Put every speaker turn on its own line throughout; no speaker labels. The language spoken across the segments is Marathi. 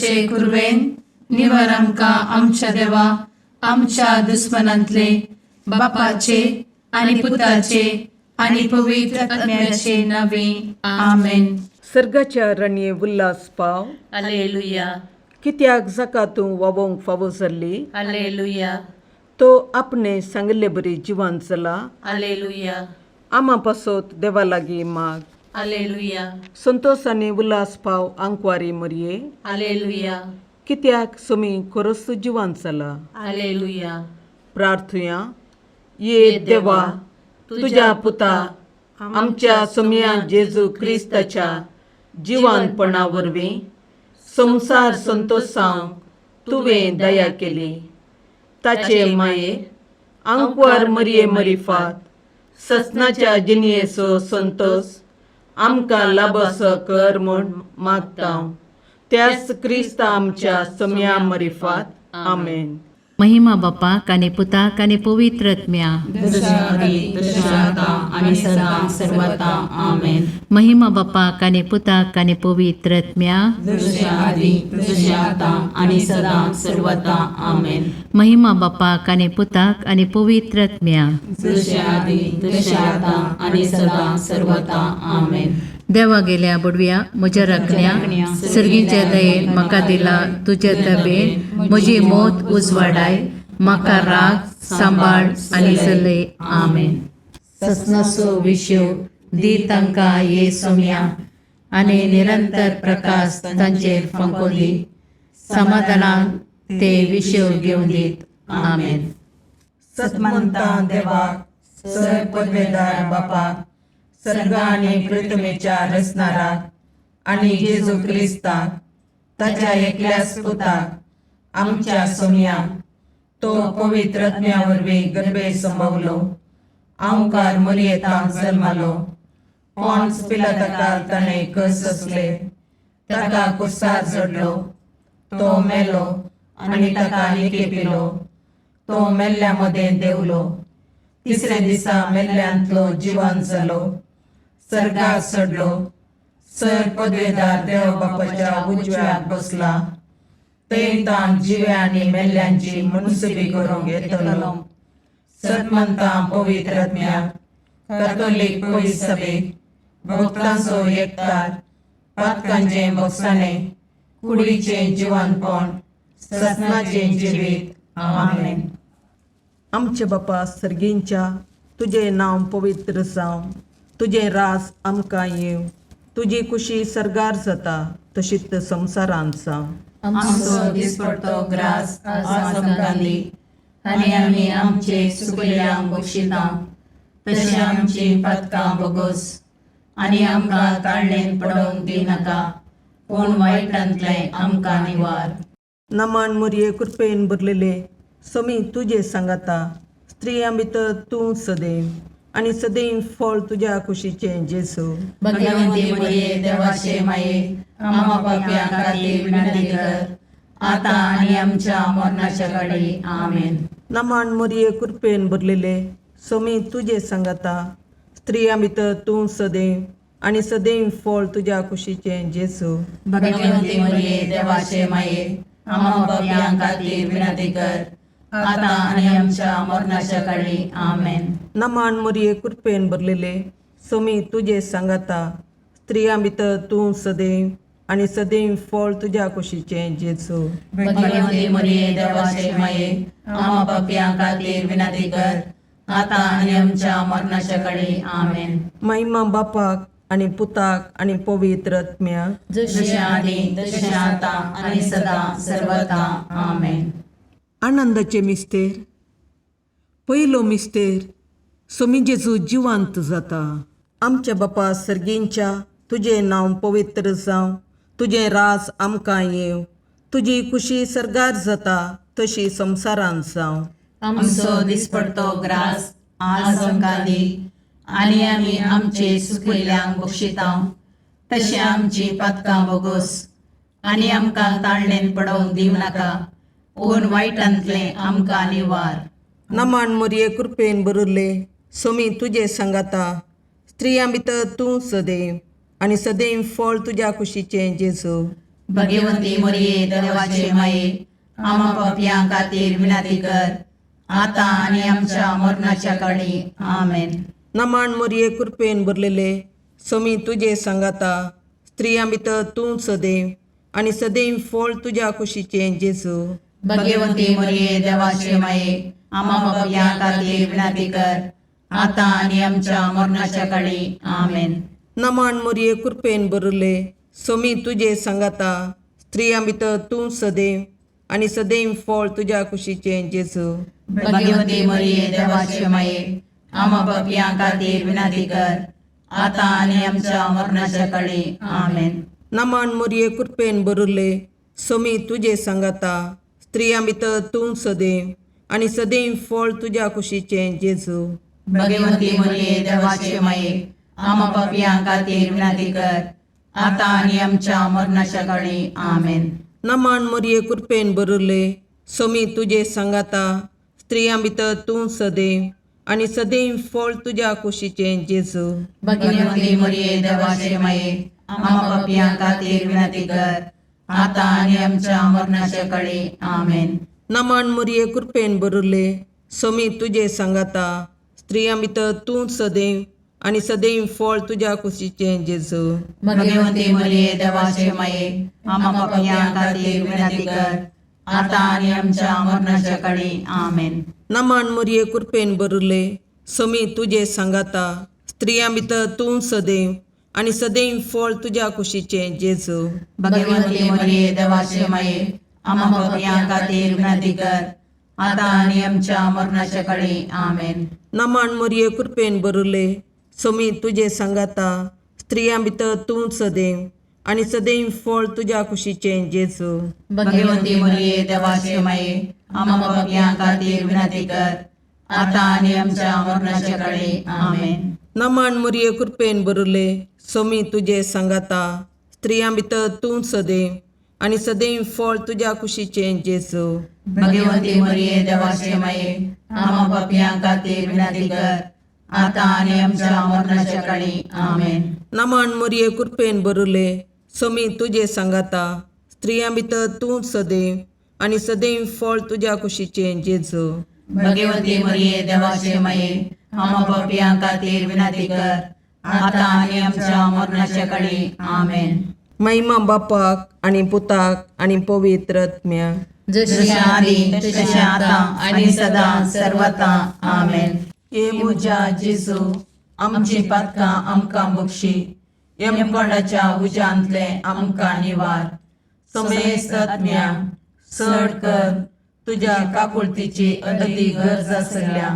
आमचे कुर्वेन निवार आमकां आमच्या देवा आमच्या दुस्मनांतले बापाचे आनी पुताचे आनी पवित्र आत्म्याचे नावे आमेन.
सर्गाच्या राणये उल्हास पाव.
हालेलुया
कित्याक जाका तूं वावोंक फावो जाल्ली.
हालेलुया
तो आपणे सांगले बरी जिवान चला.
हालेलुया
आमा पासोत देवा लागीं माग.
हालेलुया
संतोष आनी उल्हास पाव आंकवारी मरये.
हालेलुया
कित्याक सोमी खरोच जिवान चला.
हालेलुया.
प्रार्थुया. ये देवा, तुझ्या पुता आमच्या सोम्या जेजू क्रिस्ताच्या जिवानपणा वरवीं संसार संतोषांक तुवें दया केली. ताचे माये आंकवार मरये मरिफात ससनाच्या जिनयेचो संतोष आमकां लाबसो कर म्हूण मागता. त्याच क्रिस्त आमच्या सोम्या मरिफात. आमेन.
महिमा बापाक आनी पुताक आनी पवित्र आत्म्या.
आणि सदा सर्वदा आमेन.
महिमा बापाक आनी पुताक आनी पवित्र आत्म्या.
आणि सदा सर्वदा आमेन.
महिमा बापाक आनी पुताक आनी पवित्र आत्म्या.
आणि सदा सर्वदा आमेन.
देवा गेल्या बुडव्या म्हज्या राखण्या सर्गीच्या दयेन म्हाका दिला तुजे तबेन. म्हजी मोत उजवाडाय म्हाका राग सांबाळ आनी चलय. आमेन. ससनाचो विशो दी तांकां ये सोम्या आनी निरंतर प्रकाश तांचेर फंको दी. समाधानान ते विशो घेवन दीत. आमेन.
सतमंता देवाक सर पदवेदार बापाक सर्ग आनी पृथ्वीच्या रचणाराक आनी जेजू क्रिस्ताक ताच्या एकल्याच पुताक आमच्या सोम्याक तो पवित्र आत्म्या वरवीं गर्भे संभवलो. आंवकार मरियेंताक जल्मालो. पोन्स पिलाताकाक ताणें कस सोंसले. ताका कुर्सार चडलो. तो मेलो आनी ताका निकेपिलो. तो मेल्ल्या मदें देवलो. तिसऱ्या दिसा मेल्ल्यांतलो जिवान जालो. सर्गाक चडलो. सर पदवेदार देव बापाच्या उजव्याक बसला. थंय ताण जिव्या आनी मेल्ल्यांची मनसुबी करूंक येतलो. सतमंतां पवित्र आत्म्याक कॅथोलीक पयस सभेक भक्तांचो एकठार पातकांचें बगसाणें कुडीचें जिवानपण ससनाचें जिवीत. आमेन.
आमचे बापा सर्गींच्या तुझे नांव पवित्र जावं. तुझे रास आमकां येव. तुजी कुशी सर्गार जाता तशीच संवसारांत जावं.
आमचो दिसपडटो ग्रास आज आमकां दी. आनी आमी आमचे सुकयल्यांक बक्षिता तशें आमची पातकां बोगोस. आनी आमकां ताळणेन पडोवंक दिनाका पूण वायटांतलें आमकां निवार.
नमान मरये कृपेन भरलेले सोमी तुजे सांगाता. स्त्रियां भितर तूं सदैव आनी सदैव फळ तुज्या कुशीचें जेजू.
भगवंती मरिये देवाचे माये आम्हा पाप्यां खातीर विनंती कर आता आनी आमच्या मरणाच्या घडी. आमेन.
नमान मरये कृपेन भरलेले सोमी तुजे सांगाता. स्त्रियां भितर तूं सदैव आनी सदैव फळ तुज्या कुशीचें जेजू.
भगवंती मरिये देवाचे माये आम्हा पाप्यां खातीर विनंती कर आता आनी आमच्या मरणाच्या घडी. आमेन.
नमान मरये कृपेन भरलेले सोमी तुजे सांगाता. स्त्रियां भितर तूं सदैव आनी सदैव फळ तुज्या कुशीचें जेजू.
भगवंती मरिये देवाचे माये आम्हा पाप्यां खातीर विनंती कर आता आनी आमच्या मरणाच्या घडी. आमेन.
महिमा बापाक आनी पुताक आनी पवित्र आत्म्याक.
जशें आदी तशें आता आनी सदा सर्वदा. आमेन.
आनंदाचे मिस्तेर. पयलो मिस्तेर सोमी जेजू जिवांत जाता. आमच्या बापा सर्गींच्या तुझे नांव पवित्र जावं. तुझे रास आमकां येव. तुजी कुशी सर्गार जाता तशी संवसारांत जावं.
आमचो दिसपडटो ग्रास आज आमकां दी. आनी आमी आमचे सुकयल्यांक बक्षिता तशें आमची पातकां बोगोस. आनी आमकां ताळणेन पडोवंक दिवनाका पूण वायटांतलें आमकां निवार.
नमान मरये कृपेन भरले सोमी तुजे सांगाता. स्त्रियां भितर तूं सदैव आनी सदैव फळ तुज्या कुशीचें जेजू.
भगवंती मरिये देवाचे माये आम्हा पापियां खातीर विनंती कर आता आणि आमच्या मरणाच्या काळी आमेन.
नमान मोरये कृपेन भरलेले स्वामी तुझे सांगाता स्त्रियां भितर तूं सदैव आणि सदैव फळ तुझ्या कुशीचे जेजू.
भगवंती मरिये देवाचे माये आम्हा पापियां खातीर विनंती कर आता आणि आमच्या मरणाच्या काळी आमेन.
नमान मोरये कृपेन भरले स्वामी तुझे सांगाता स्त्रियां भितर तूं सदैव आणि सदैव फळ तुझ्या कुशीचे जेजू.
भगवंती मरिये देवाचे माये आम्हा पापियां खातीर विनंती कर आता आणि आमच्या मरणाच्या काळी आमेन.
नमान मोरये कृपेन भरले स्वामी तुझे सांगाता स्त्रियां भितर तूं सदैव आणि सदैव फळ तुझ्या कुशीचे जेजू.
भगवंती मरिये देवाचे माये आम्हा पापियां खातीर विनंती कर आता आणि आमच्या मरणाच्या काळी आमेन.
नमान मोरये कृपेन भरले स्वामी तुझे सांगाता स्त्रियां भितर तूं सदैव आणि सदैव फळ तुझ्या कुशीचे जेजू.
भगवंती मरिये देवाचे माये आम्हा पापियां खातीर विनंती कर आता आणि आमच्या मरणाच्या काळी आमेन.
नमान मोरये कृपेन भरले स्वामी तुझे सांगाता स्त्रियां भितर तूं सदैव आणि सदैव फळ तुझ्या कुशीचे जेजू.
भगवंती मरिये देवाचे माये आम्हा पापियां खातीर विनंती कर आता आणि आमच्या मरणाच्या काळी आमेन.
नमान मोरये कृपेन भरले स्वामी तुझे सांगाता स्त्रियां भितर तूं सदैव आणि सदैव फळ तुझ्या कुशीचे जेजू.
भगवंती मरिये देवाचे माये आम्हा पापियां खातीर विनंती कर आता आणि आमच्या मरणाच्या काळी आमेन.
नमान मोरये कृपेन भरले स्वामी तुझे सांगाता स्त्रियां भितर तूं सदैव आणि सदैव फळ तुझ्या कुशीचे जेजू.
भगवंती मरिये देवाचे माये आम्हा पापियां खातीर विनंती कर आता आणि आमच्या मरणाच्या काळी आमेन.
नमान मोरये कृपेन भरले स्वामी तुझे सांगाता स्त्रियां भितर तूं सदैव आणि सदैव फळ तुझ्या कुशीचे जेजू.
भगवंती मरिये देवाचे माये आम्हा पापियां खातीर विनंती कर आता आणि आमच्या मरणाच्या काळी आमेन.
नमान मोरये कृपेन भरले स्वामी तुझे सांगाता स्त्रियां भितर तूं सदैव आणि सदैव फळ तुझ्या कुशीचे जेजू.
भगवंती मरिये देवाचे माये आम्हा पापियां खातीर विनंती कर आता आणि आमच्या मरणाच्या काळी आमेन.
महिमा बापाक आणि पुताक आणि पवित्र आत्म्या
जशी आधी तशी आता आणि सदा सर्वथा आमेन.
हे मुजा जेजू आमची पातकां आमकां बक्षी यमकोंडाच्या उज्यांतले आमकां निवार. समेस्त आत्म्या चड कर तुझ्या काकुळतीची अदी गरज आसल्या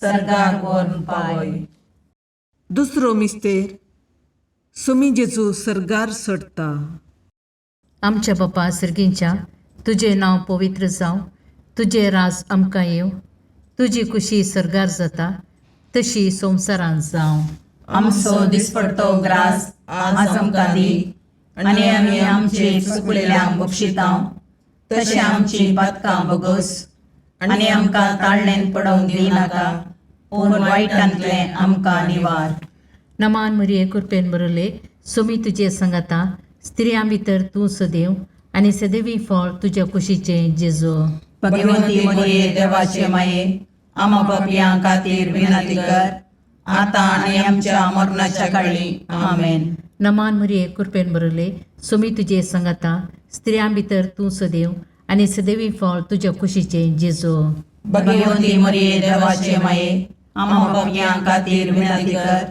सर्गाक व्हरून पावय.
दुसरो मिस्तेर स्वामी जेजू सर्गार सडटा.
आमच्या बापा सर्गींच्या तुझे नाव पवित्र जावं, तुझे राज आमकां येव, तुजी कुशी सर्गार जाता तशी संवसारांत जावं.
आमचो दिसपडतो ग्रास आज आमकां दी आणि आमी आमचे चुकलेल्यांक बक्षितांव तशें आमची पातकां बगोस आणि आमकां ताळणेन पडोवंक दिनाका पूण वायटांतले आमकां निवार.
नमान मरिये कृपेन भरले स्वामी तुजे सांगाता स्त्रियां भितर तूं सदैव आणि सदैवी फळ तुझ्या कुशीचे जेजू.
भगवंती मरिये देवाचे माये आम्हा पापियां खातीर विनंती कर आता आणि आमच्या मरणाच्या काळी आमेन.
नमान मरिये कृपेन भरले स्वामी तुजे सांगाता स्त्रियां भितर तूं सदैव आणि सदैवी फळ तुझ्या कुशीचे जेजू.
भगवंती मरिये देवाचे माये आम्हा पापियां खातीर विनंती कर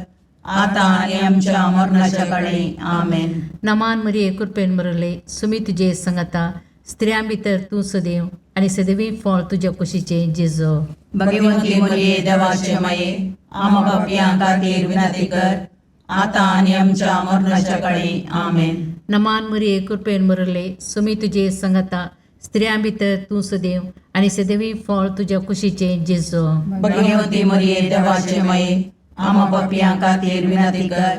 आता आणि आमच्या मरणाच्या काळी आमेन.
नमान मरिये कृपेन भरले स्वामी तुजे सांगाता स्त्रियां भितर तूं सदैव आणि सदैवी फळ तुझ्या कुशीचे जेजू.
भगवंती मरिये देवाचे माये आम्हा पापियां खातीर विनंती कर आता आणि आमच्या मरणाच्या काळी आमेन.
नमान मरिये कृपेन भरले स्वामी तुजे सांगाता स्त्रियां भितर तूं सदैव आणि सदैवी फळ तुझ्या कुशीचे जेजू.
भगवंती मरिये देवाचे माये आम्हा पापियां खातीर विनंती कर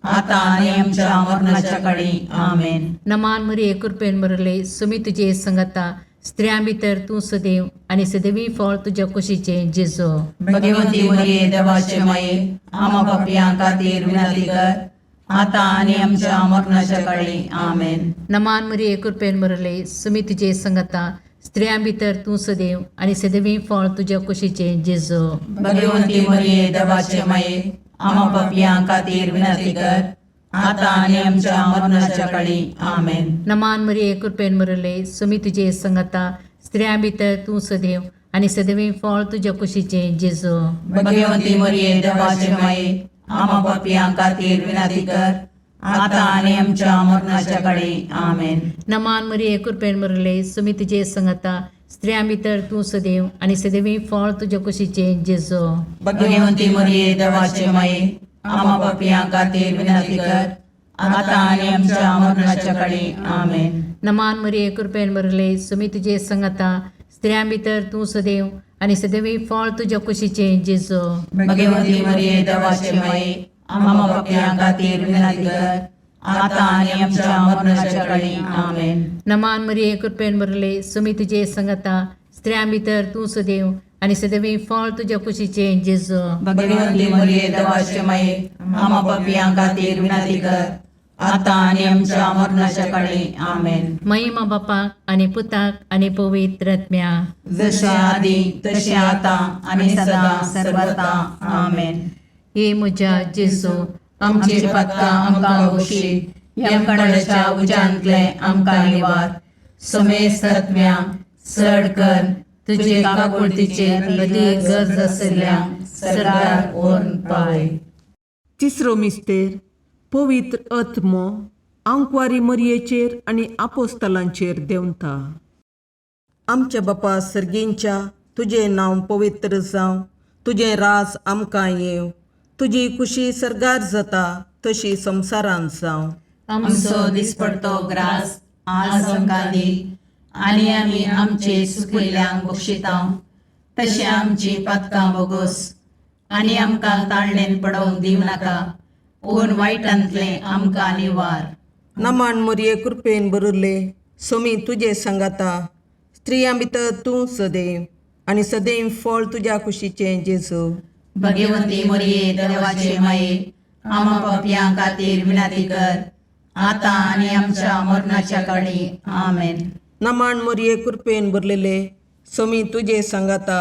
आता आणि आमच्या मरणाच्या काळी आमेन.
नमान मरिये कृपेन भरले स्वामी तुजे सांगाता स्त्रियां भितर तूं सदैव आणि सदैवी फळ तुझ्या कुशीचे जेजू.
भगवंती मरिये देवाचे माये आम्हा पापियां खातीर विनंती कर
आता आणि आमच्या मरणाच्या काळी आमेन.
नमान मरिये कृपेन बरले सुमी तुझे संगता स्त्रियां भितर तूं सदैव आणि सदैवी फळ तुझ्या कुशीचे जेजो.
भगवंती मरिये देवाचे माये आम्हा पापियां खातीर विनंती कर आता आणि आमच्या मरणाच्या काळी आमेन.
नमान मरिये कृपेन बरले सुमी तुझे संगता स्त्रियां भितर तूं सदैव आणि सदैवी फळ तुझ्या कुशीचे जेजो.
भगवंती मरिये देवाचे माये आम्हा पापियां खातीर विनंती कर आता आणि आमच्या मरणाच्या काळी आमेन.
नमान मरिये कृपेन बरले सुमी तुझे संगता स्त्रियां भितर तूं सदैव आणि सदैवी फळ तुझ्या कुशीचे जेजो.
भगवंती मरिये देवाचे माये आम्हा पापियां खातीर विनंती कर आता आणि आमच्या मरणाच्या काळी आमेन.
नमान मरिये कृपेन बरले सुमी तुझे संगता स्त्रियां भितर तूं सदैव आणि सदैवी फळ तुझ्या कुशीचे जेजो.
भगवंती मरिये देवाचे माये आम्हा पापियां खातीर विनंती कर आता आणि आमच्या मरणाच्या काळी आमेन.
नमान मरिये कृपेन बरले सुमी तुझे संगता स्त्रियां भितर तूं सदैव आणि सदैवी फळ तुझ्या कुशीचे जेजो.
भगवंती मरिये देवाचे माये आम्हा पापियां खातीर विनंती कर आता आणि आमच्या मरणाच्या काळी आमेन.
महिमा बापाक आणि पुताक आणि पवित्र आत्म्या
जशा आधी तसे आता आणि सदा सर्वदा आमेन.
हे म्हज्या जेजो
आमचे पत्का आमकां बक्षी यमकणाच्या उजांतले आमकां निवार. समेस्त आत्म्या चड कर तुजे काकुळतीचे अदीक गरज आशिल्ल्यांक सरकार ओर्न पाय.
तिसरो मिस्तेर पवित्र आत्मो आंकवारी मरयेचेर आनी आपोस्तलांचेर देंवता. आमच्या बापा सर्गेंच्या तुजें नांव पवित्र जावं, तुजें राज आमकां येवं, तुजी खुशी सरगार जाता तशी संवसारांत जावं.
आमचो दिसपडतो ग्रास आज आमकां दी आनी आमी आमचे चुकिल्ल्यांक बक्षितांव. तशें आमची पातकां बोगोस आनी आमकां ताळणेन पडोवंक दिवं नाका पूण वायटांतले आमकां निवार.
नमान मरये कृपेन बरले सोमी तुजे सांगाता स्त्रियां भितर तूं सदैव आनी सदैव फळ तुज्या कुशीचें जेजू.
भगवंती मरिये देवाचे माये आम्हा पापियां खातीर विनंती कर आता आनी आमच्या मरणाच्या काळी आमेन.
नमान मरये कृपेन बरलेले सोमी तुजे सांगाता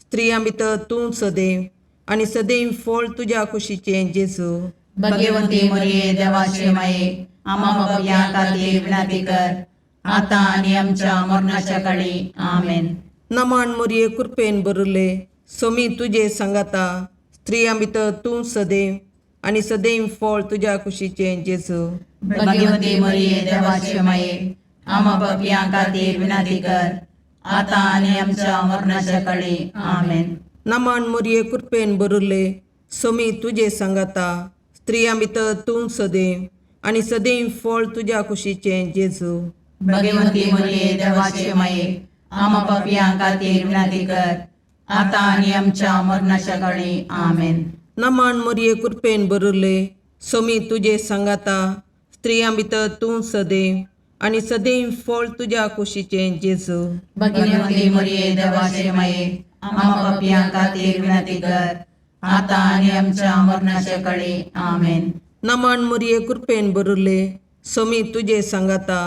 स्त्रियां भितर तूं सदैव आनी सदैव फळ तुज्या कुशीचें जेजू.
भगवंती मरिये देवाचे माये आम्हा पापियां खातीर विनंती कर आता आनी आमच्या मरणाच्या काळी आमेन.
नमान मरये कृपेन बरले सोमी तुजे सांगाता स्त्रियां भितर तूं सदैव आनी सदैव फळ तुज्या कुशीचें जेजू.
भगवंती मरिये देवाचे माये आम्हा पापियां खातीर विनंती कर आता आनी आमच्या मरणाच्या काळी आमेन.
नमान मरये कृपेन बरले सोमी तुजे सांगाता स्त्रियां भितर तूं सदैव आनी सदैव फळ तुज्या कुशीचें जेजू.
भगवंती मरिये देवाचे माये आम्हा पापियां खातीर विनंती कर आता आनी आमच्या मरणाच्या काळी आमेन.
नमान मरये कृपेन बरले सोमी तुजे सांगाता स्त्रियां भितर तूं सदैव आनी सदैव फळ तुज्या कुशीचें जेजू.
भगवंती मरिये देवाचे माये आम्हा पापियां खातीर विनंती कर आता आनी आमच्या मरणाच्या काळी आमेन.
नमान मरये कृपेन बरले सोमी तुजे सांगाता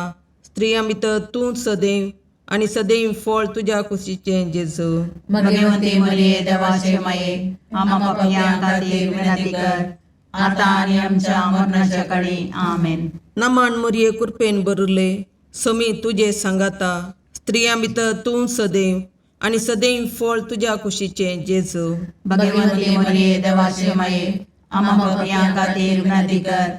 स्त्रियां भितर तूं सदैव आनी सदैव फळ तुज्या कुशीचें जेजू.
भगवंती मरिये देवाचे माये आम्हा पापियां खातीर विनंती कर आता आनी आमच्या मरणाच्या काळी आमेन.
नमान मरये कृपेन बरले सोमी तुजे सांगाता स्त्रियां भितर तूं सदैव आनी सदैव फळ तुज्या कुशीचें जेजू.
भगवंती मरिये देवाचे माये आम्हा पापियां खातीर विनंती कर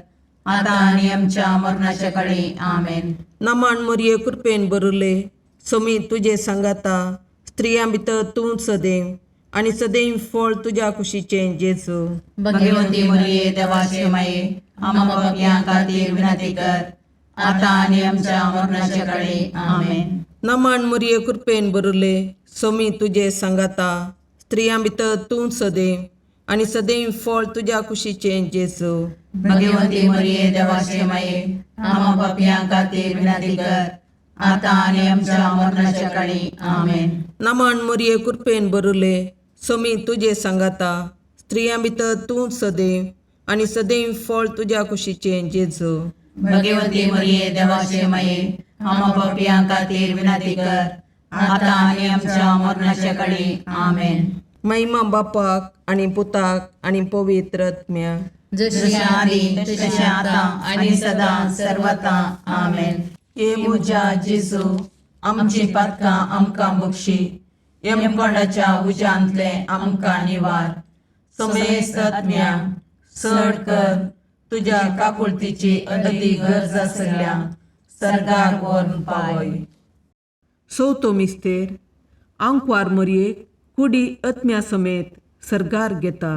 आता आनी आमच्या मरणाच्या काळी आमेन.
नमान मरये कृपेन बरले सोमी तुजे सांगाता स्त्रियां भितर तूं सदैव आनी सदैव फळ तुज्या कुशीचें जेजू.
भगवंती मरिये देवाचे माये आम्हा पापियां खातीर विनंती कर आता आनी आमच्या मरणाच्या काळी आमेन.
नमान मरये कृपेन बरले सोमी तुजे सांगाता स्त्रियां भितर तूं सदैव आनी सदैव फळ तुज्या कुशीचें जेजू.
भगवंती मरिये देवाचे माये आम्हा पापियां खातीर विनंती कर आता आनी आमच्या मरणाच्या काळी आमेन.
नमान मरये कृपेन बरले सोमी तुजे सांगाता स्त्रियां भितर तूं सदैव आणि सदैव फळ तुझ्या कुशीचे जेजू.
भगवती मरिये देवाचे माये, आम्हा पापियां खातीर विनंती कर, आता आणि आमच्या मरणाच्या काळी. आमेन.
महिमा बापाक आणि पुताक आणि पवित्र आत्म्याक,
जशी आदी तशी आता आणि सदा सर्वता. आमेन. ये मुजा जेजू, आमची पातकां आमकां बक्षी, यमकोंडाच्या उजांतले आमकां निवार. समेस्त आत्म्या चड कर, तुझ्या काकुळतीची अदी गरज आसल्या सर्गार व्हरून पावय.
चवथो मिस्तेर आंकवार मरयेक कुडी आत्म्या समेत सर्गार घेता.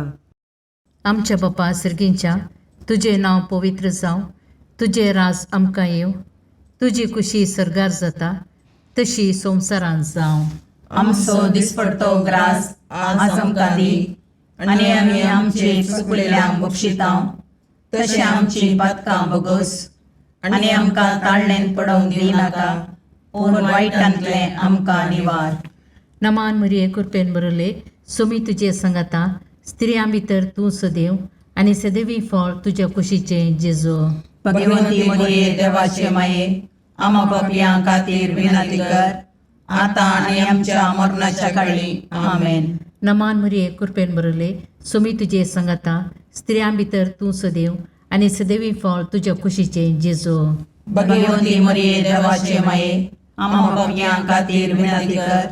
आमच्या बापा सर्गींच्या, तुझे नाव पवित्र जावं, तुझे राज आमकां येव, तुजी कुशी सर्गार जाता तशी संवसारांत जावं.
आमचो दिसपडतो ग्रास आज आमकां दी, आनी आमी आमचे चुकलेल्यांक बक्षितांव, तशें आमची पातकां बोगोस, आनी आमकां ताळणेन पडोवंक दिनाका, पूण वायटांतले आमकां निवार.
नमान मरिये कृपेन बरले, सोमी तुजे संगता, स्त्रियां भितर तूं सदैव, आनी सदैवी फळ तुज्या कुशीचे जेजू.
भगवंती मरिये देवाचे माये, आम्हा पापियां खातीर विनंती कर, आता आनी आमच्या मरणाच्या काळी. आमेन.
नमान मरिये कृपेन बरले, सोमी तुजे संगता, स्त्रियां भितर तूं सदैव, आनी सदैवी फळ तुज्या कुशीचे जेजू.
भगवंती मरिये देवाचे माये, आम्हा पापियां खातीर विनंती कर,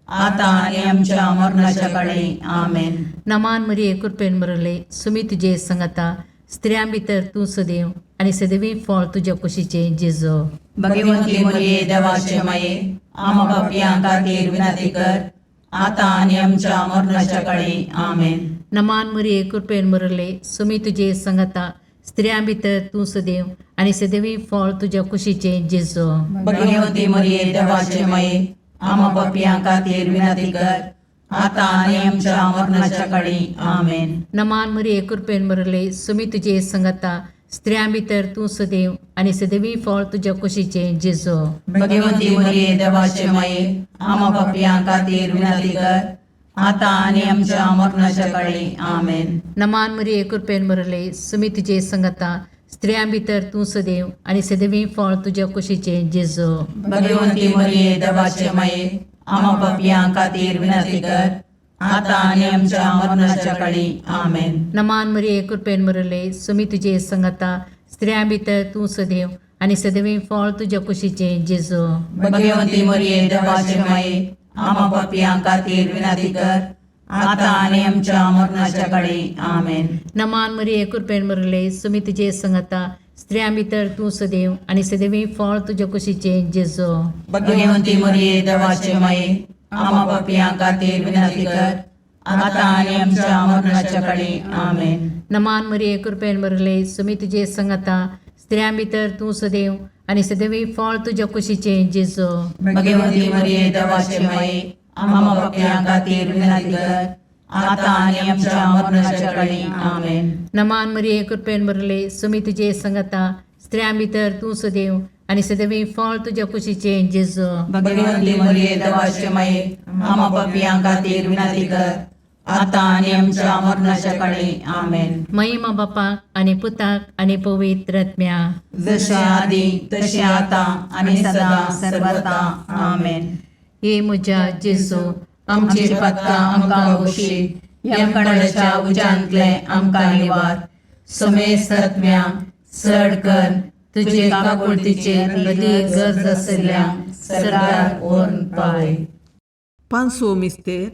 आता आनी आमच्या मरणाच्या काळी. आमेन.
नमान मरिये कृपेन बरले, सोमी तुजे संगता, स्त्रियां भितर तूं सदैव, आनी सदैवी फळ तुज्या कुशीचे जेजू.
भगवंती मरिये देवाचे माये, आम्हा पापियां खातीर विनंती कर, आता आनी आमच्या मरणाच्या काळी. आमेन.
नमान मरिये कृपेन बरले, सोमी तुजे संगता, स्त्रियां भितर तूं सदैव, आनी सदैवी फळ तुज्या कुशीचे जेजू.
भगवंती मरिये देवाचे माये, आम्हा पापियां खातीर विनंती कर, आता आनी आमच्या मरणाच्या काळी. आमेन.
नमान मरिये कृपेन बरले, सोमी तुजे संगता, स्त्रियां भितर तूं सदैव, आनी सदैवी फळ तुज्या कुशीचे जेजू.
भगवंती मरिये देवाचे माये, आम्हा पापियां खातीर विनंती कर, आता आनी आमच्या मरणाच्या काळी. आमेन.
नमान मरिये कृपेन बरले, सोमी तुजे संगता, स्त्रियां भितर तूं सदैव, आनी सदैवी फळ तुज्या कुशीचे जेजू.
भगवंती मरिये देवाचे माये, आम्हा पापियां खातीर विनंती कर, आता आनी आमच्या मरणाच्या काळी. आमेन.
नमान मरिये कृपेन बरले, सोमी तुजे संगता, स्त्रियां भितर तूं सदैव, आनी सदैवी फळ तुज्या कुशीचे जेजू.
भगवंती मरिये देवाचे माये, आम्हा पापियां खातीर विनंती कर, आता आनी आमच्या मरणाच्या काळी. आमेन.
नमान मरिये कृपेन बरले, सोमी तुजे संगता, स्त्रियां भितर तूं सदैव, आनी सदैवी फळ तुज्या कुशीचे जेजू.
भगवंती मरिये देवाचे माये, आम्हा पापियां खातीर विनंती कर, आता आनी आमच्या मरणाच्या काळी. आमेन.
नमान मरिये कृपेन बरले, सोमी तुजे संगता, स्त्रियां भितर तूं सदैव, आनी सदैवी फळ तुज्या कुशीचे जेजू.
भगवंती मरिये देवाचे माये, आम्हा पापियां खातीर विनंती कर, आता आनी आमच्या मरणाच्या काळी. आमेन.
नमान मरिये कृपेन बरले, सोमी तुजे संगता, स्त्रियां भितर तूं सदैव, आनी सदैवी फळ तुज्या कुशीचे जेजू.
भगवंती मरिये देवाचे माये, आम्हा पापियां खातीर विनंती कर, आता आनी आमच्या मरणाच्या काळी. आमेन.
महिमा बापाक आनी पुताक आनी पवित्र आत्म्याक,
जशे आदी तशे आता आणि सदा सर्वता. आमेन.
हे म्हज्या जेजू,
आमची पातकां आमकां बक्षी, यमकणाच्या उजांतले आमकां निवार. समेस्त आत्म्या चड कर, तुजे काकुळतीचे अदी गरज आसल्यांक सर्गार व्हरून पावय.
पांचवो मिस्तेर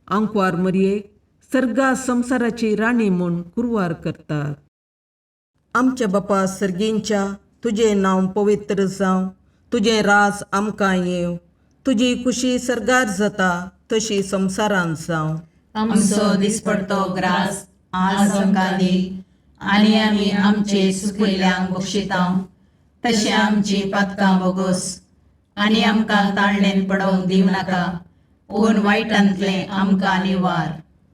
आंकवार मरयेक सर्गा संसाराची राणी म्हूण कुरवार करतात. आमच्या बापा सर्गींच्या, तुझे नांव पवित्र जावं, तुझे राज आमकां येव, तुजी कुशी सर्गार जाता तशी संसारांत जावं.
आमचो दिसपडतो ग्रास आज आमकां दी, आनी आमी आमचे चुकलेल्यांक बक्षितांव, तशें आमची पातकां बोगोस, आनी आमकां ताळणेन पडोवंक दिवनाका, पूण वायटांतले आमकां निवार.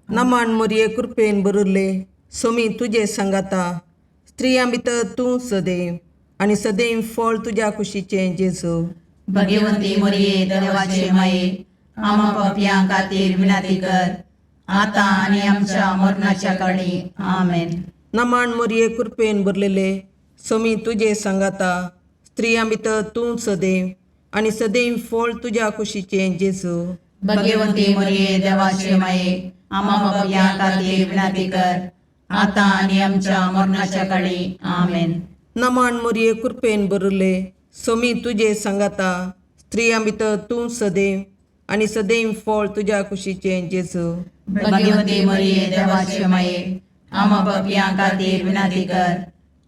नमान मरये कृपेन बरले, सोमी तुजे संगता, स्त्रियां भितर तूं सदैव, आनी सदैव फळ तुज्या कुशीचे जेजू.
भगवंती मरिये देवाचे माये, आम्हा पापियां खातीर विनंती कर, आता आनी आमच्या मरणाच्या काळी. आमेन.
नमान मोरये कृपेन भरलेले सोमी तुझे सांगाता स्त्रियां भितर तूं सदैव आणि सदैव फळ तुझ्या कुशीचे जेजू.
भाग्यवंती मरिये देवाचे माये आम्हा पापियां खातीर विनंती कर आता आणि आमच्या मरणाच्या काळी आमेन.
नमान मोरये कृपेन भरले सोमी तुझे सांगाता स्त्रियां भितर तूं सदैव आणि सदैव फळ तुझ्या कुशीचे जेजू.
भाग्यवंती मरिये देवाचे माये आम्हा पापियां खातीर विनंती कर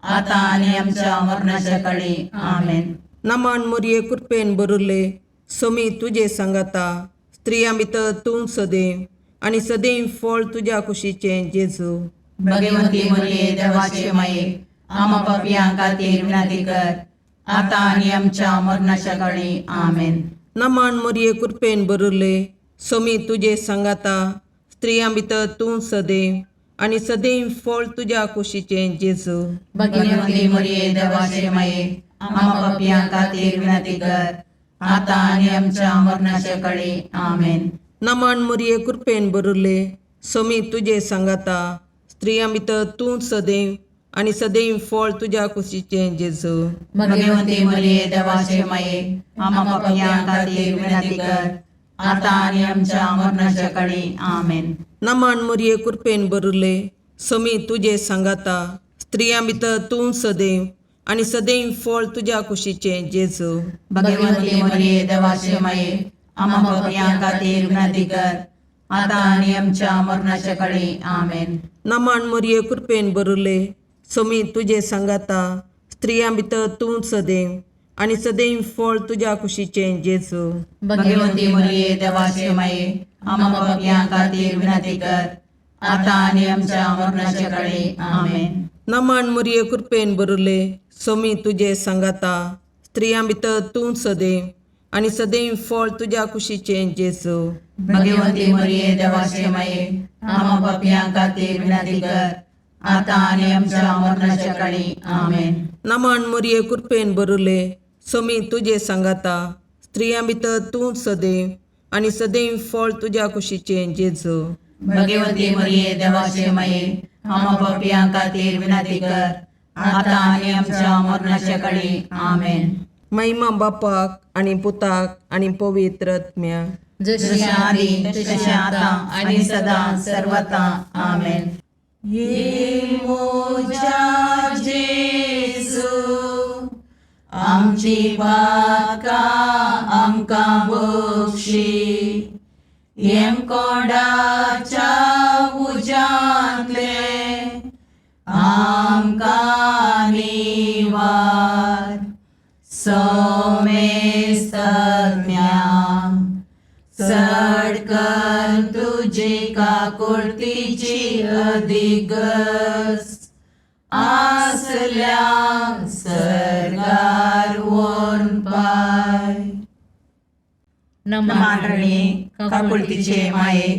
आता आणि आमच्या मरणाच्या काळी आमेन.
नमान मोरये कृपेन भरले सोमी तुझे सांगाता स्त्रियां भितर तूं सदैव आणि सदैव फळ तुझ्या कुशीचे जेजू.
भाग्यवंती मरिये देवाचे माये आम्हा पापियां खातीर विनंती कर आता आणि आमच्या मरणाच्या काळी आमेन.
नमान मोरये कृपेन भरले सोमी तुझे सांगाता स्त्रियां भितर तूं सदैव आणि सदैव फळ तुझ्या कुशीचे जेजू.
भाग्यवंती मरिये देवाचे माये आम्हा पापियां खातीर विनंती कर आता आणि आमच्या मरणाच्या काळी आमेन.
नमान मोरये कृपेन भरले सोमी तुझे सांगाता स्त्रियां भितर तूं सदैव आणि सदैव फळ तुझ्या कुशीचे जेजू.
भाग्यवंती मरिये देवाचे माये आम्हा पापियां खातीर विनंती कर आता आणि आमच्या मरणाच्या काळी आमेन.
नमान मोरये कृपेन भरले सोमी तुझे सांगाता स्त्रियां भितर तूं सदैव आणि सदैव फळ तुझ्या कुशीचे जेजू.
भाग्यवंती मरिये देवाचे माये आम्हा पापियां खातीर विनंती कर आता आणि आमच्या मरणाच्या काळी आमेन.
नमान मोरये कृपेन भरले सोमी तुझे सांगाता स्त्रियां भितर तूं सदैव आणि सदैव फळ तुझ्या कुशीचे जेजू.
भाग्यवंती मरिये देवाचे माये आम्हा पापियां खातीर विनंती कर आता आणि आमच्या मरणाच्या काळी आमेन.
नमान मोरये कृपेन भरले सोमी तुझे सांगाता स्त्रियां भितर तूं सदैव आणि सदैव फळ तुझ्या कुशीचे जेजू.
भाग्यवंती मरिये देवाचे माये आम्हा पापियां खातीर विनंती कर आता आणि आमच्या मरणाच्या काळी आमेन.
नमान मोरये कृपेन भरले सोमी तुझे सांगाता स्त्रियां भितर तूं सदैव आणि सदैव फळ तुझ्या कुशीचे जेजू.
भाग्यवंती मरिये देवाचे माये आम्हा पापियां खातीर विनंती कर आता आणि आमच्या मरणाच्या काळी आमेन.
महिमा बापाक आणि पुताक आणि पवित्र आत्म्या
जशी आधी तशी आता आणि सदा सर्वथा आमेन. ये मोजा जेजू आमची बाका आमकां बक्षी येम कोडाच्या उजांतले आमकां निवार सोमेस तज्ञा सडकन तुझी काकुळतीची अधिगस आसल्या सरगार वोन पाय. नमानरणी काकुळतीचे माये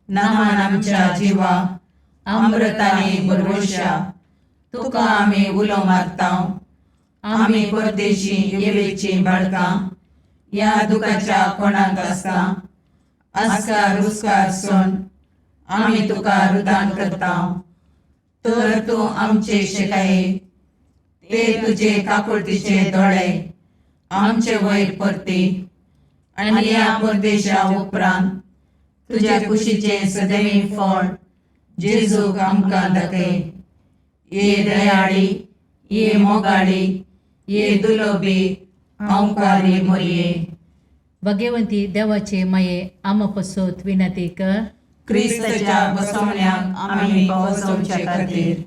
नमान आमच्या जिवा अमृताने भरवशा तुका आम्ही उलो मारताव. आम्ही परदेशी येवेची बाळकां या दुखाच्या कोणाक आसता आस्कार रुस्कार सोन आम्ही तुका रुदान करताव. तर तूं आमचे शिकाये ते तुझे काकुळतीचे दोळे आमचे वयर परती आणि या परदेशा उपरांत तुझ्या कुशीचे सदैव फळ जेजूक आमकां दाखय. ये दयाळी ये मोगाळी ये दुलोबी ओंकारी मोरये.
भाग्यवंती देवाचे माये आम्हा पसोत विनंती कर
क्रिस्ताच्या बसवण्याक आम्ही पावसावच्या खातीर.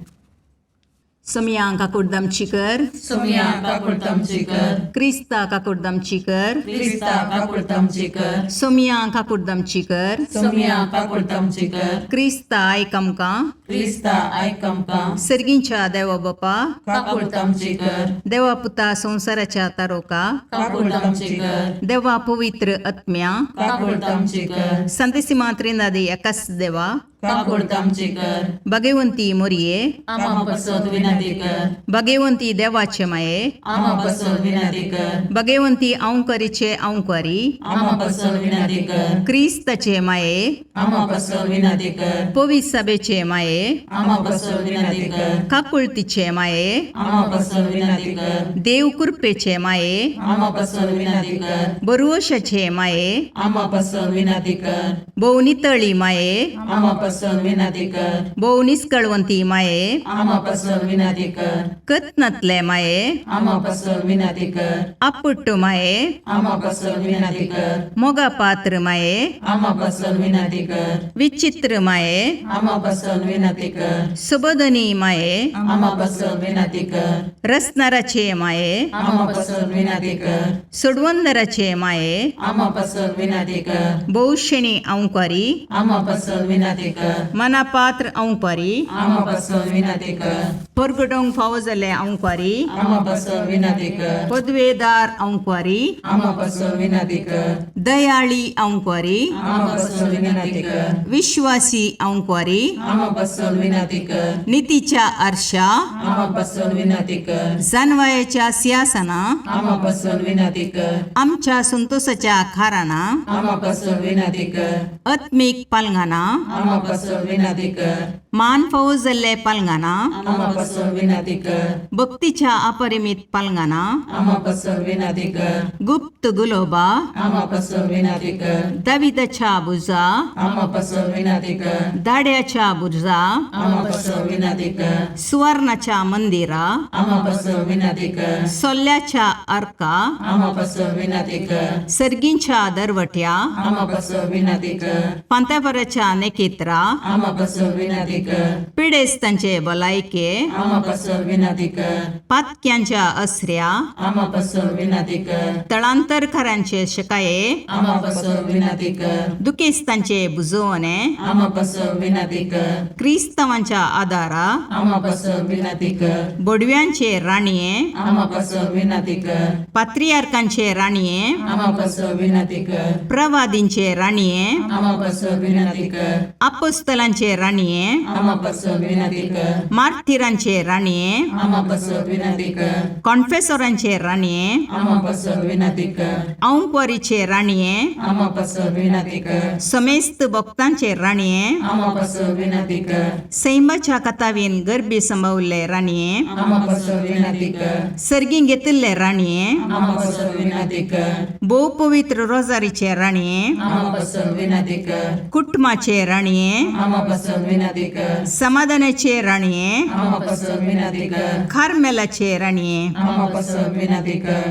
सोमयांक काकुडदामची कर,
सोमया काकुळतामची कर
क्रिस्ता काकुडदामची कर,
क्रिस्ता काकुळतामची कर
सोमयांक काकुडदामची कर,
सोमया काकुळतामची कर
क्रिस्ता आयक आमकां,
क्रिस्ता आयक आमकां
सर्गींच्या देवा बापा,
काकुळतामची कर
देवा पुता संसाराच्या तारोका,
काकुळतामची कर
देवा पवित्र आत्म्या,
काकुळतामची कर
संतसिमा त्रिनादी एकाच देवा,
काकूळत आमची कर.
भगवंती मोरये,
आम्हा पासत विनंती कर.
भगवंती देवाचे माये,
आम्हा पासत विनंती कर.
भगवंती औंकरीचे औंकरी,
आम्हा पासत विनंती कर.
क्रिस्ताचे माये,
आम्हा पासत विनंती कर.
पवित्र सभेचे माये,
आम्हा पासत विनंती कर.
काकुळतीचे माये,
आम्हा पासत विनंती कर.
देव कृपेचे माये,
आम्हा पासत विनंती कर.
बरुवशाचे माये,
आम्हा पासत विनंती कर.
भोवनितळी माये,
आम्हा पासत विनंती कर.
भोवनिस्कळवंती माये,
आम्हा पासत विनंती कर.
कत्नतले माये,
आम्हा पासत विनंती कर.
अपुट्ट माये,
आम्हा पासत विनंती कर.
मोगा पात्र माये,
आम्हा पासत विनंती कर.
विचित्र माये,
आम्हा पासत विनंती कर.
सुबोधनी माये,
आम्हा पासत विनंती कर.
रसनाराचे माये,
आम्हा पासत विनंती कर.
सुडवंदराचे माये,
आम्हा पासत विनंती कर.
बहुशणी औंकारी,
आम्हा पासत विनंती कर.
मनापात्र औंकारी,
आम्हा पासत विनंती कर.
परगडोंग फावो जाल्ले औंकारी,
आम्हा पासत विनंती कर.
पदवेदार औंकारी,
आम्हा पासत विनंती कर.
दयाळी औंकारी,
आम्हा पासत विनंती कर.
विश्वासी औंकारी,
आम्हा पासत विनंती कर.
नीतीच्या आरशा,
आम्हा पासत विनंती कर.
जानवायाच्या सिंहासना,
आम्हा पासत विनंती कर.
आमच्या संतोषाच्या खाराना,
आम्हा पासत विनंती कर.
आत्मिक पालंगाना,
आम्हा पासत विनंती कर.
मान फावो जाल्ले पालंगाना,
आम्हा पासत विनंती कर.
भक्तीच्या अपरिमित पालंगाना,
आम्हा पासत विनंती कर.
गुप्त गुलोबा,
आम्हा पासत विनंती कर.
दाविदाच्या बुजा,
आम्हा पासत विनंती कर.
दाड्याच्या बुजा,
आम्हा पासत विनंती कर.
सुवर्णाच्या मंदिरा,
आम्हा पासत विनंती कर.
सोल्ल्याच्या अर्का,
आम्हा पासत विनंती कर.
सर्गींच्या दरवट्या,
आम्हा पासत विनंती कर.
पांतापराच्या नेकेत्रा,
आम्हा पासत विनंती कर.
पिडेस्तांचे बलायके,
आम्हा पासत विनंती कर.
पातक्यांच्या अस्र्या,
आम्हा पासत विनंती कर.
तळांतरकारांचे शकाये,
आम्हा पासत विनंती कर.
दुखेस्तांचे बुजवणे,
आम्हा पासत विनंती कर.
क्रिस्तवांच्या आदारा,
आम्हा पासत विनंती कर.
बोडव्यांचे राणीये,
आम्हा पासत विनंती कर.
पात्रियार्कांचे राणीये,
आम्हा पासत विनंती कर.
प्रवादींचे राणीये,
आम्हा पासत विनंती कर.
अपस्तलांचे राणीये,
आम्हा पासत विनंती कर.
मार्थिरांचे राणीये,
आम्हा पासत विनंती कर.
कॉन्फेसोरांचे राणीये,
आम्हा पासत विनंती कर.
औंकवारीचे राणीये,
आम्हा पासत विनंती कर.
समेस्त भक्तांचे राणीये,
आम्हा पासत विनंती कर.
सैमाच्या कथावीन गर्भी संभवले राणीये,
आम्हा पासत विनंती कर.
सर्गी घेतिल्ले राणीये,
आम्हा पासत विनंती कर.
बहु पवित्र रोजारीचे राणीये,
आम्हा पासत विनंती कर.
कुटुंबाचे राणीये,
आम्हा पासत विनंती कर.
समाधानाचे राणीये,
आम्हा पासत विनंती कर.
खारमेलाचे राणीये,
आम्हा पासत विनंती कर.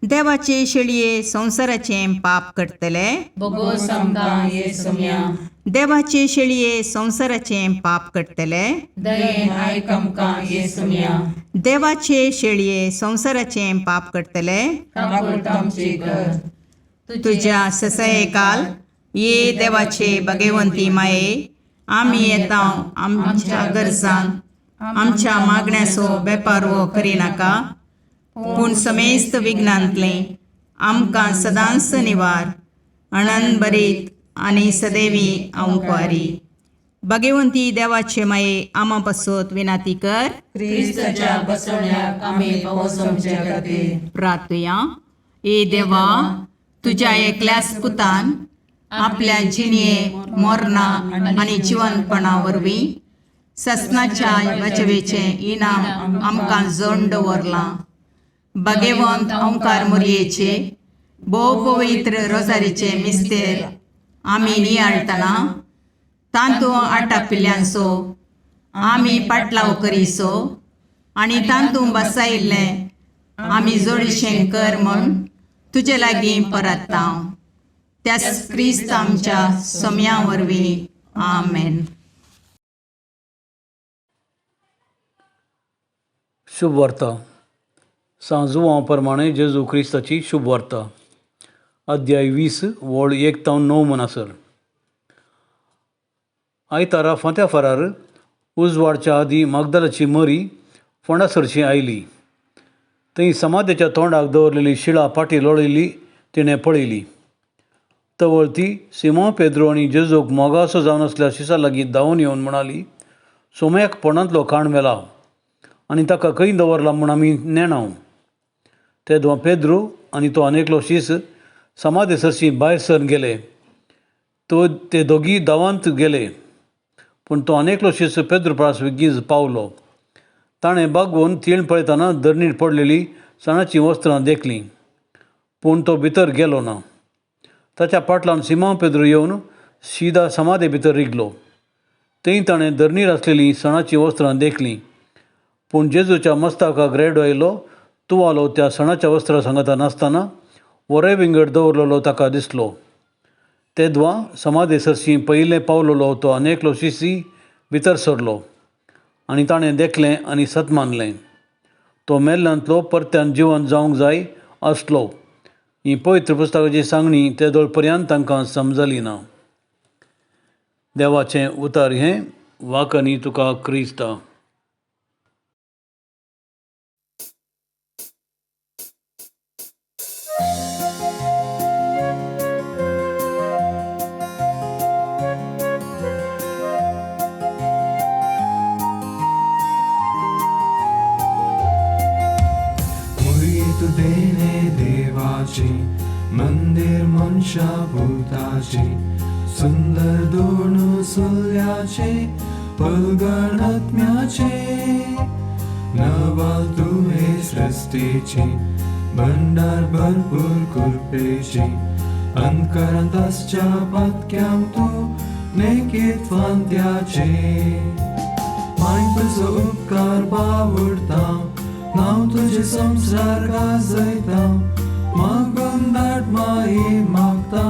देवाचे शेळये संसाराचे पाप करतले,
बगो समता ये सम्या.
देवाचे शेळये संसाराचे पाप करतले,
दयेन आयकमका ये सम्या.
देवाचे शेळये संसाराचे पाप करतले,
काकूळत आमची कर.
तुझ्या ससये काल ये देवाचे भगवंती माये, आम्ही येता आमच्या गरजांक, आमच्या मागण्यासो बेपारवो करिनाका, पूण समेस्त विघ्नांतले आमकां सदांच निवार, आनंद बरीत आनी सदैवी औंकवारी. भगवंती देवाचे माये आमा पासत विनाती कर.
क्रिस्ताच्या बसवण्याक आम्ही पोहोचवचे खातीर
प्रार्थया. ए देवा, तुझ्या एकल्याच पुतान आपल्या जिणये मोरणा आनी जिवंतपणा वरवीं ससनाच्या वचवेचे इनाम आमकां जोड दवरलां. भगवंत ओंकार मोरयेचे भोव पवित्र रोजारीचे मिस्तेर आमी नियाळटना तांतू आटापिल्ल्यांचो आमी पाटलाव करीसो आनी तांतू बसायिल्ले आमी जोडशें कर म्हूण तुजे लागीं परतता. त्याच क्रिस्त आमच्या सोम्या वरवीं. आमेन.
शुभ वार्ता. सांजुवां प्रमाणे जेजू क्रिस्ताची शुभ वार्ता. अध्याय 20 वळ 1-9 मनासर. आयतारा फांत्या फरार उजवाडच्या आदी मागदालाची मरी फोंडासरची आयली. थंय समाध्याच्या तोंडाक दवरलेली शिळा पाटी लोळयली तिणें पळयली. तवळ ती सिमो पेद्रो आनी जेजूक मोगासो जावन असल्या शिसा लागीं धांवून येवन म्हणाली, सोम्याक पोंडांतलो खाण मेला आनी ताका खंय दवरला म्हूण आमी नेणाव. तेदो पेद्रो आनी तो आनेकलो शीस समाधी सरशी भायर सरून गेले. ते दोगी धांवत गेले, पूण तो आनेकलो शीस पेद्रो प्रास बेगीन पावलो. ताणें बागोवन तीण पळयतना धरणीर पडलेली सणाची वस्त्रां देखलीं, पूण तो भितर गेलो ना. ताच्या फाटल्यान सिमो पेद्रो येवन शिदा समाधी भितर रिगलो. थंय ताणें धरणीर आसलेलीं सणाची वस्त्रां देखलीं, पूण जेजूच्या मस्तकाक रेडो आयलो तुवालो त्या सणाच्या वस्त्रां सांगता नासतना वरे विंगड दवरलेलो ताका दिसलो. तेदवा समाधी सरशी पयलें पावलेलो तो आनेकलो शिसी भितर सरलो आनी ताणें देखलें आनी सत मानलें. तो मेल्ल्यांतलो परत्यान जिवंत जावंक जाय आसलो. ही पवित्र पुस्तकाची सांगणी तेदोळ पर्यंत तांकां समजली ना. देवाचें उतर हें वाकनी तुका क्रिस्ता.
तू देणे देवाचे मंदिर मनशा भूताचे सुंदर दोन सुल्याचे पलगणात्म्याचे नवाल तुहे सृष्टीचे भंडार भरपूर कृपेचे अंतकरंताच्या पत्क्याम तू नेकीत फांत्याचे माय तुझो उपकार बावडता नाव तुझे संसार गाजयता मागून दाट माई मागता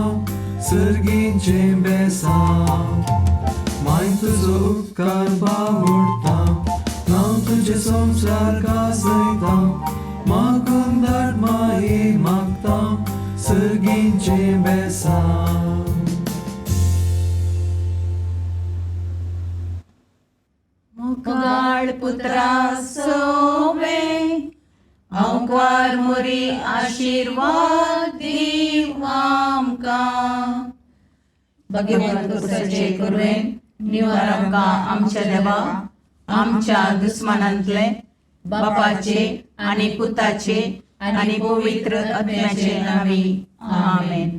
सर्गीचे बेसांव माय तुझो उपकार बावडता नाव तुझे संसार गाजयता मागून दाट माई मागता सर्गीचे बेसांव.
मुगाळ पुत्रा सोवे अंकार मुरी आशीर्वाद दीव आमकां. भगवंत तुझे करुवेन निवार आमकां आमच्या देवा आमच्या दुस्मानांतले बापाचे आनी पुताचे आनी पवित्र आत्म्याचे नांवी. आमेन.